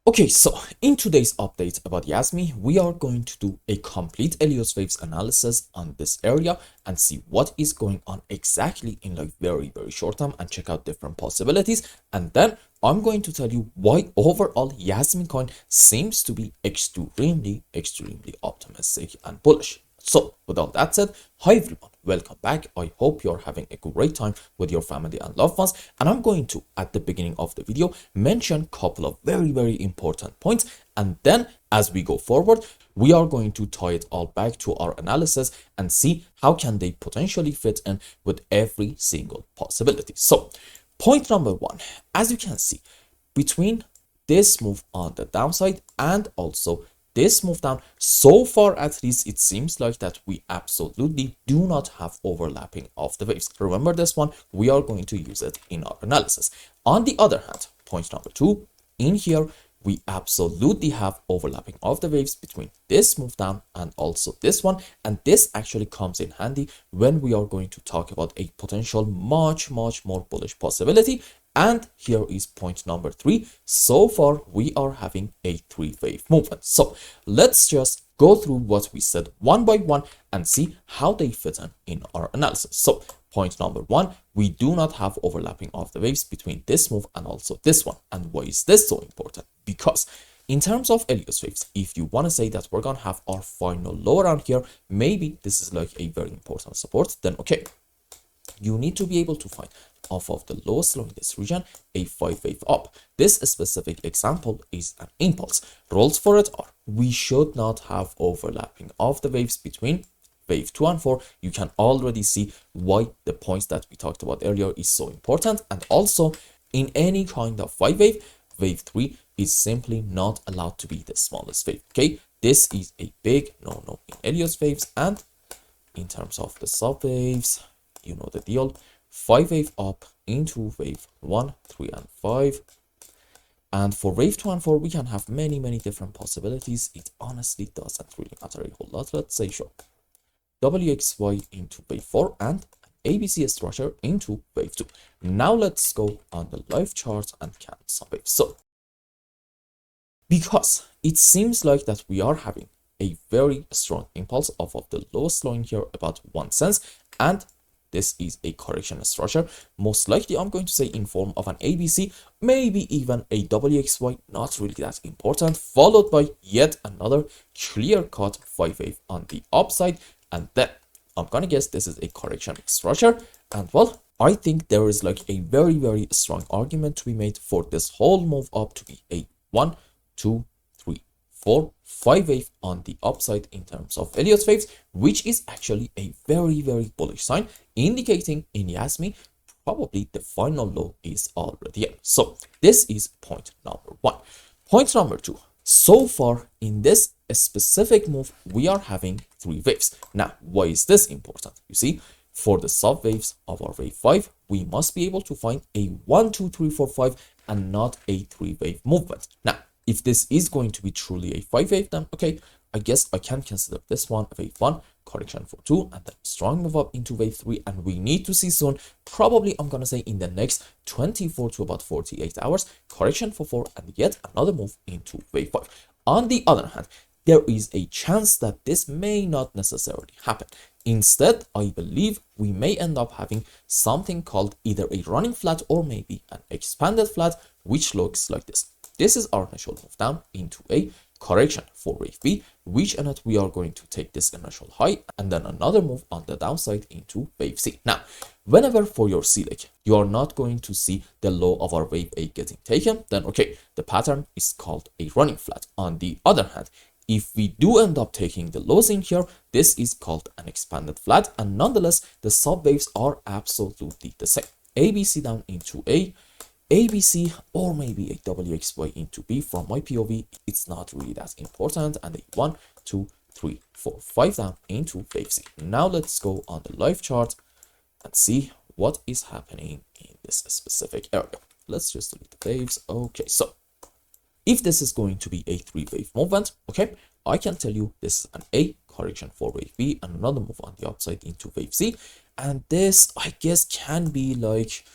Okay, so in today's update about Jasmy, we are going to do a complete Elliott waves analysis on this area and see what is going on exactly in like very short time and check out different possibilities. And then I'm going to tell you why overall JasmyCoin seems to be extremely optimistic and bullish. So with all that said, hi everyone, welcome back. I hope you're having a great time with your family and loved ones. And I'm going to, at the beginning of the video, mention a couple of very important points. And then as we go forward, we are going to tie it all back to our analysis and see how can they potentially fit in with every single possibility. So point number one, as you can see, between this move on the downside and also this move down, so far at least it seems like that we absolutely do not have overlapping of the waves. Remember this one, we are going to use it in our analysis. On the other hand, point number two, in here we absolutely have overlapping of the waves between this move down and also this one, and this actually comes in handy when we are going to talk about a potential much more bullish possibility. And here is point number three. So far, we are having a three-wave movement. So let's just go through what we said one by one and see how they fit in our analysis. So point number one, we do not have overlapping of the waves between this move and also this one. And why is this so important? Because in terms of Elliott waves, if you want to say that we're going to have our final low around here, maybe this is like a very important support, then okay, you need to be able to find off of the lowest low in this region a 5-wave up. This specific example is an impulse. Rules for it are we should not have overlapping of the waves between wave 2 and 4. You can already see why the points that we talked about earlier is so important. And also in any kind of 5-wave, wave 3 is simply not allowed to be the smallest wave. Okay, this is a big no in Elliott waves. And in terms of the sub waves, you know the deal. 5-wave up into wave 1, 3 and 5, and for wave 2 and 4 we can have many different possibilities. It honestly doesn't really matter a whole lot. Let's say sure, WXY into wave 4 and ABC structure into wave 2. Now let's go on the live chart and count some waves. So because it seems like that we are having a very strong impulse off of the lowest low in here, about 1 cent, and this is a correction structure, most likely I'm going to say in form of an ABC, maybe even a WXY, not really that important, followed by yet another clear-cut 5-wave on the upside, and then I'm gonna guess this is a correction structure. And well, I think there is like a very strong argument to be made for this whole move up to be a 1, 2, 3, 4, 5-wave on the upside in terms of Elliott waves, which is actually a very bullish sign, indicating in Jasmy probably the final low is already in. So this is point number one. Point number two, so far in this specific move we are having 3 waves. Now why is this important? You see, for the sub waves of our wave 5 we must be able to find a 1, 2, 3, 4, 5 and not a 3-wave movement. Now if this is going to be truly a 5-wave, then okay, I guess I can consider this one wave 1, correction for 2, and then strong move up into wave 3, and we need to see soon, probably I'm gonna say in the next 24 to about 48 hours, correction for 4 and yet another move into wave 5. On the other hand, there is a chance that this may not necessarily happen. Instead, I believe we may end up having something called either a running flat or maybe an expanded flat, which looks like this. This is our initial move down into a correction for wave B, which in it we are going to take this initial high and then another move on the downside into wave C. Now, whenever for your C leg you are not going to see the low of our wave A getting taken, then okay, the pattern is called a running flat. On the other hand, if we do end up taking the lows in here, this is called an expanded flat, and nonetheless the sub waves are absolutely the same. ABC down into A, ABC, or maybe a WXY into B. From my POV, it's not really that important, and a 1, 2, 3, 4, 5 down into wave C. Now let's go on the live chart and see what is happening in this specific area. Let's just delete the waves. Okay, so if this is going to be a 3-wave movement, okay, I can tell you this is an A, correction for wave B, and another move on the upside into wave C, and this I guess can be like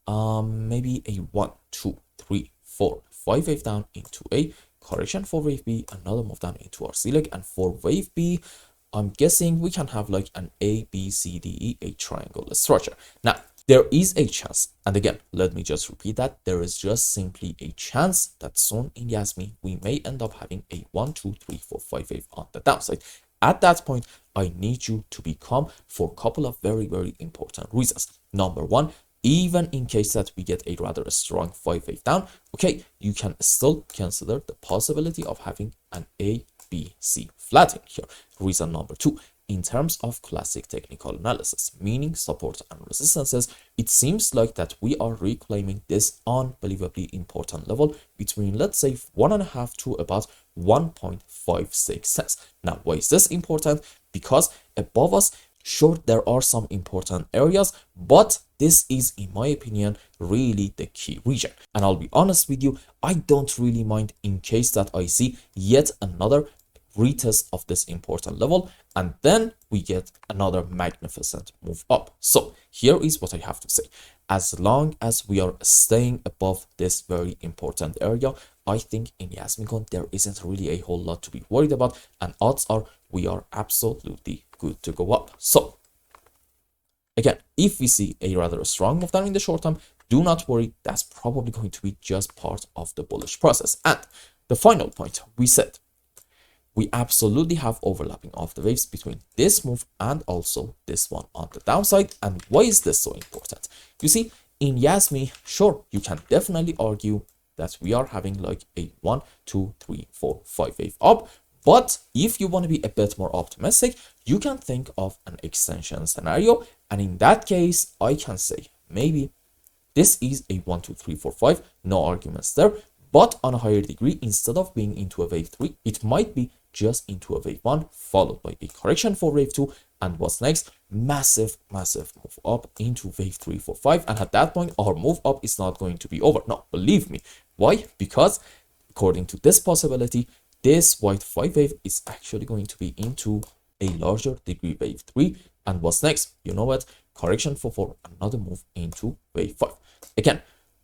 maybe a 1, 2, 3, 4, 5 wave down into A, correction for wave B, another move down into our C leg, and for wave B, I'm guessing we can have like an A, B, C, D, E, a triangle structure. Now, there is a chance, and again, let me just repeat that, there is just simply a chance that soon in Jasmy, we may end up having a 1, 2, 3, 4, 5 wave on the downside. At that point, I need you to be calm for a couple of very, very important reasons. Number one, even in case that we get a rather strong 5 wave down, okay, you can still consider the possibility of having an A, B, C flattening here. Reason number two, in terms of classic technical analysis, meaning support and resistances, it seems like that we are reclaiming this unbelievably important level between, let's say, 1.5 to about 1.56 cents. Now, why is this important? Because above us, sure, there are some important areas, but this is, in my opinion, really the key region. And I'll be honest with you, I don't really mind in case that I see yet another retest of this important level, and then we get another magnificent move up. So here is what I have to say. As long as we are staying above this very important area, I think in JasmyCoin there isn't really a whole lot to be worried about, and odds are we are absolutely good to go up. So again, if we see a rather strong move down in the short term, do not worry, that's probably going to be just part of the bullish process. And the final point, we said we absolutely have overlapping of the waves between this move and also this one on the downside. And why is this so important? You see, in Jasmy, sure, you can definitely argue that we are having like a 1, 2, 3, 4, 5 wave up. But if you want to be a bit more optimistic, you can think of an extension scenario. And in that case, I can say maybe this is a 1, 2, 3, 4, 5, no arguments there. But on a higher degree, instead of being into a wave 3, it might be just into a wave 1, followed by a correction for wave 2, and what's next? Massive move up into wave 3, 4, 5. And at that point, our move up is not going to be over. No, believe me. Why? Because according to this possibility, this white 5 wave is actually going to be into a larger degree wave 3. And what's next? You know what? Correction for 4, another move into wave 5. Again,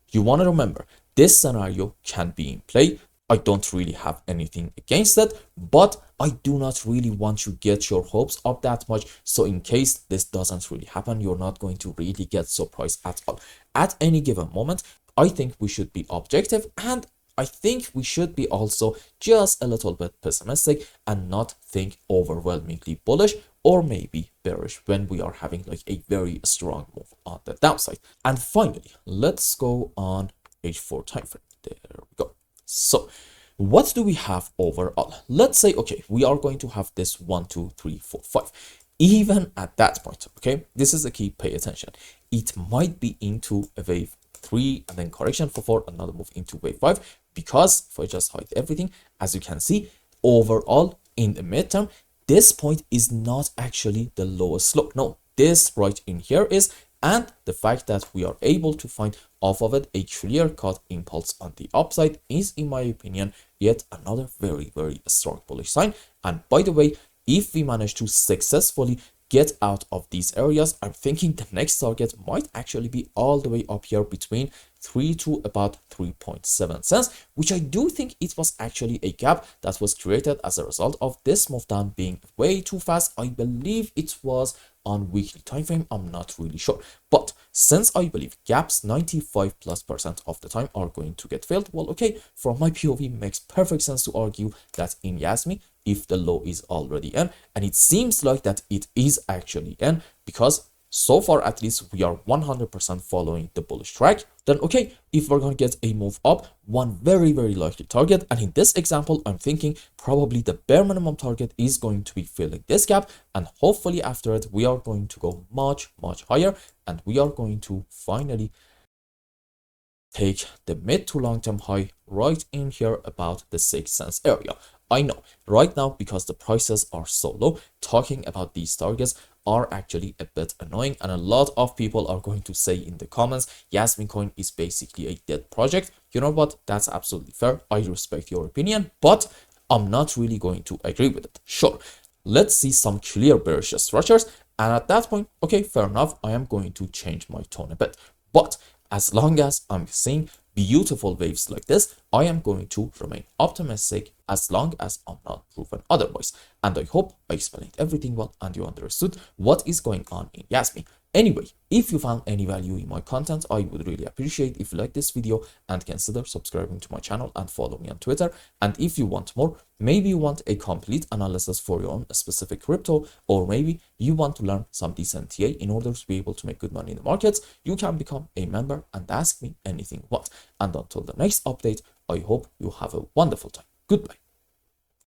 you want to remember, this scenario can be in play. I don't really have anything against that, but I do not really want to get your hopes up that much. So in case this doesn't really happen, you're not going to really get surprised at all. At any given moment, I think we should be objective, and I think we should be also just a little bit pessimistic and not think overwhelmingly bullish or maybe bearish when we are having like a very strong move on the downside. And finally, let's go on H4 time frame. There we go. So what do we have overall? Let's say, okay, we are going to have this 1, 2, 3, 4, 5. Even at that point, okay, this is the key, pay attention. It might be into a wave 3 and then correction for 4, another move into wave 5, because if I just hide everything, as you can see, overall in the midterm, this point is not actually the lowest slope. No, this right in here is, and the fact that we are able to find off of it a clear-cut impulse on the upside is, in my opinion, yet another very, very strong bullish sign. And by the way, if we manage to successfully get out of these areas, I'm thinking the next target might actually be all the way up here between 3 to about 3.7 cents, which I do think it was actually a gap that was created as a result of this move down being way too fast. I believe it was on weekly time frame, I'm not really sure, but since I believe gaps 95+% of the time are going to get filled, well, okay, from my POV makes perfect sense to argue that in Jasmy, if the low is already in, and it seems like that it is actually in, because so far at least we are 100% following the bullish track, then okay, if we're going to get a move up, one very, very likely target, and in this example, I'm thinking probably the bare minimum target is going to be filling this gap, and hopefully after it, we are going to go much, much higher, and we are going to finally take the mid to long term high right in here about the 6 cents area. I know right now, because the prices are so low, talking about these targets are actually a bit annoying, and a lot of people are going to say in the comments, JasmyCoin is basically a dead project. You know what? That's absolutely fair. I respect your opinion, but I'm not really going to agree with it. Sure, let's see some clear bearish structures, and at that point, okay, fair enough, I am going to change my tone a bit. But as long as I'm seeing beautiful waves like this, I am going to remain optimistic as long as I'm not proven otherwise. And I hope I explained everything well and you understood what is going on in Jasmy. Anyway, if you found any value in my content, I would really appreciate if you like this video and consider subscribing to my channel and follow me on Twitter. And if you want more, maybe you want a complete analysis for your own specific crypto, or maybe you want to learn some decent TA in order to be able to make good money in the markets, you can become a member and ask me anything you want. And until the next update, I hope you have a wonderful time. Goodbye.